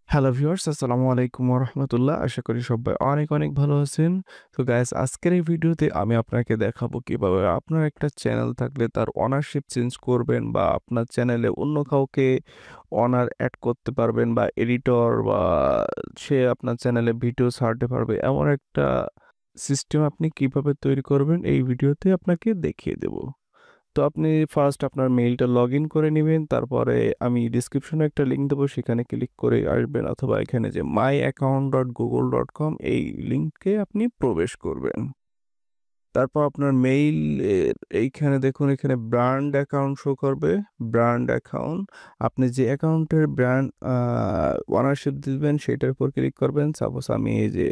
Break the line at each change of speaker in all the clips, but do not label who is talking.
Hello viewers, আসসালামু আলাইকুম ওয়া রাহমাতুল্লাহ। আশা করি সবাই অনেক, অনেক ভালো আছেন। তো গাইস আজকের এই ভিডিওতে আমি আপনাকে দেখাবো কিভাবে আপনার একটা চ্যানেল থাকলে তার ওনারশিপ চেঞ্জ করবেন বা আপনার চ্যানেলে অন্য কাউকে ওনার এড করতে পারবেন বা এডিটর বা সে আপনার চ্যানেলে ভিডিও ছাড়তে পারবে। এমন একটা সিস্টেম আপনি কিভাবে তৈরি করবেন এই ভিডিওতে আপনাকে দেখিয়ে দেব। তো আপনি ফার্স্ট আপনার মেইলটা লগইন করে নিবেন। তারপরে আমি ডেসক্রিপশনে একটা লিঙ্ক দেবো, সেখানে ক্লিক করে আসবেন অথবা এখানে যে myaccount.google.com এই লিঙ্কে আপনি প্রবেশ করবেন। তারপর আপনার মেইল এইখানে দেখুন, এখানে ব্র্যান্ড অ্যাকাউন্ট শো করবে। ব্র্যান্ড অ্যাকাউন্ট, আপনি যে অ্যাকাউন্টের ব্র্যান্ড ওনারশিপ দিবেন সেটার উপর ক্লিক করবেন। সাপোজ আমি এই যে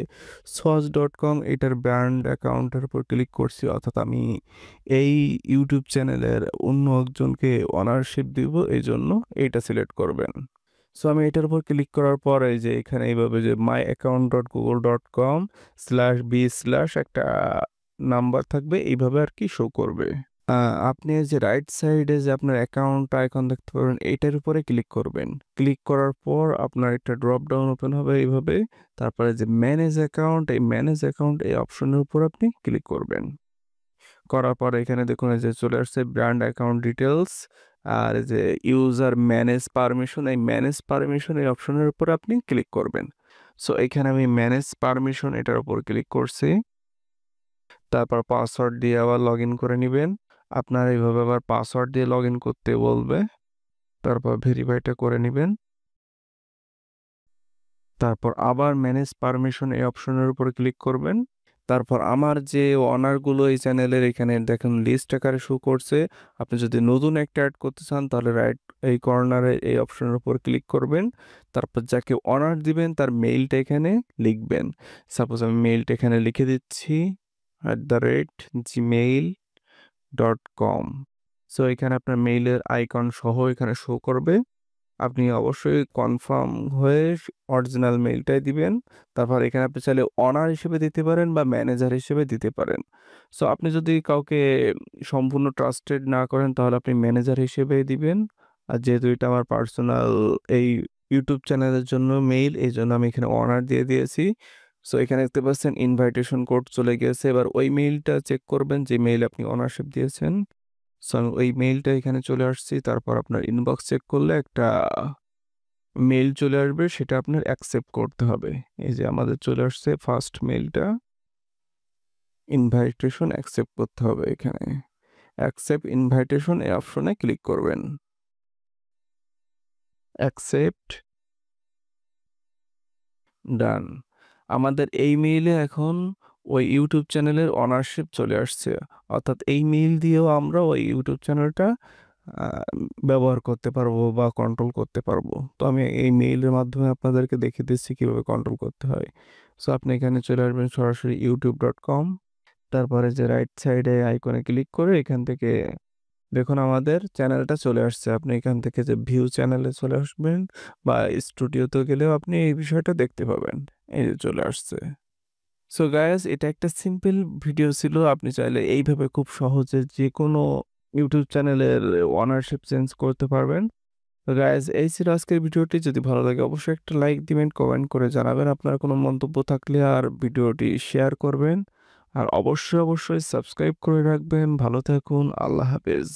সজ.কম এটার ব্র্যান্ড অ্যাকাউন্টের উপর ক্লিক করছি, অর্থাৎ আমি এই ইউটিউব চ্যানেলের অন্য একজনকে ওনারশিপ দিব, এই জন্য এইটা সিলেক্ট করবেন। সো আমি এটার উপর ক্লিক করার পর এই যে এখানে এইভাবে যে myaccount.google.com/b/ একটা নাম্বার থাকবে, এইভাবে আর কি শো করবে। আপনি এই যে রাইট সাইডে যে আপনার অ্যাকাউন্ট আইকন দেখতে পারবেন, এইটার উপরে ক্লিক করবেন। ক্লিক করার পর আপনার একটা ড্রপ ডাউন ওপেন হবে এইভাবে। তারপরে যে ম্যানেজ অ্যাকাউন্ট, এই ম্যানেজ অ্যাকাউন্ট এই অপশনের উপর আপনি ক্লিক করবেন। করার পর এখানে দেখুন এই যে চলে আসছে ব্র্যান্ড অ্যাকাউন্ট ডিটেলস, আর এই যে ইউজার ম্যানেজ পারমিশন, এই ম্যানেজ পারমিশন এই অপশনের উপর আপনি ক্লিক করবেন। সো এখানে আমি ম্যানেজ পারমিশন এটার উপর ক্লিক করছি। তারপর পাসওয়ার্ড দিয়ে আবার লগ ইন করে নেবেন। আপনার এইভাবে আবার পাসওয়ার্ড দিয়ে লগ ইন করতে বলবে। তারপর ভেরিফাইটা করে নেবেন। তারপর আবার ম্যানেজ পারমিশন এই অপশনের উপর ক্লিক করবেন। তারপর আমার যে অনারগুলো এই চ্যানেলের এখানে দেখেন লিস্ট আকারে শো করছে। আপনি যদি নতুন একটা অ্যাড করতে চান তাহলে রাইট এই কর্নারে এই অপশনের উপর ক্লিক করবেন। তারপর যাকে অনার দিবেন তার মেইলটা এখানে লিখবেন। সাপোজ আমি মেইলটা এখানে লিখে দিচ্ছি @gmail.com। সো এখানে আপনার মেইলের আইকন সহ এখানে শো করবে। আপনি অবশ্যই কনফার্ম হয়ে অরিজিনাল মেইলটাই দিবেন। তারপর এখানে আপনি চাইলে অনার হিসেবে দিতে পারেন বা ম্যানেজার হিসেবে দিতে পারেন। সো আপনি যদি কাউকে সম্পূর্ণ ট্রাস্টেড না করেন তাহলে আপনি ম্যানেজার হিসেবেই দিবেন। আর যেহেতু এটা আমার পার্সোনাল এই ইউটিউব চ্যানেলের জন্য মেইল, এই জন্য আমি এখানে অনার দিয়ে দিয়েছি। সো এখানে দেখতে পাচ্ছেন ইনভাইটেশন কোড চলে গেছে। এবার ওই মেইলটা চেক করবেন যে মেইল আপনি অনারশিপ দিয়েছেন। সো আমি ওই মেইলটা এখানে চলে আসছি। তারপর আপনার ইনবক্স চেক করলে একটা মেইল চলে আসবে, সেটা আপনার অ্যাকসেপ্ট করতে হবে। এই যে আমাদের চলে আসছে ফার্স্ট মেইলটা, ইনভাইটেশন অ্যাকসেপ্ট করতে হবে। এখানে অ্যাকসেপ্ট ইনভাইটেশন এই অপশনে ক্লিক করবেন। অ্যাকসেপ্ট, ডান। আমাদের এই মেইলে এখন ওই ইউটিউব চ্যানেলের ওনারশিপ চলে আসছে, অর্থাৎ এই মেইল দিয়েও আমরা ওই ইউটিউব চ্যানেলটা ব্যবহার করতে পারবো বা কন্ট্রোল করতে পারবো। তো আমি এই মেইলের মাধ্যমে আপনাদেরকে দেখিয়ে দিচ্ছি কিভাবে কন্ট্রোল করতে হয়। সো আপনি এখানে চলে আসবেন সরাসরি youtube.com। তারপরে যে রাইট সাইডে আইকনে ক্লিক করে এখান থেকে দেখুন আমাদের চ্যানেলটা চলে আসছে। আপনি এখান থেকে যে ভিউ চ্যানেলে চলে আসবেন বা স্টুডিওতে গেলেও আপনি এই বিষয়টা দেখতে পাবেন। এই যে চলে আসছে। সো গাইস, এটা একটা সিম্পল ভিডিও ছিল। আপনি চাইলে এইভাবে খুব সহজে যেকোনো ইউটিউব চ্যানেলের ওনারশিপ চেঞ্জ করতে পারবেন। তো গাইস, এই ছিল আজকের ভিডিওটি। যদি ভালো লাগে অবশ্যই একটা লাইক দিবেন, কমেন্ট করে জানাবেন আপনার কোনো মন্তব্য থাকলে, আর ভিডিওটি শেয়ার করবেন। আর অবশ্যই সাবস্ক্রাইব করে রাখবেন। ভালো থাকুন। আল্লাহ হাফেজ।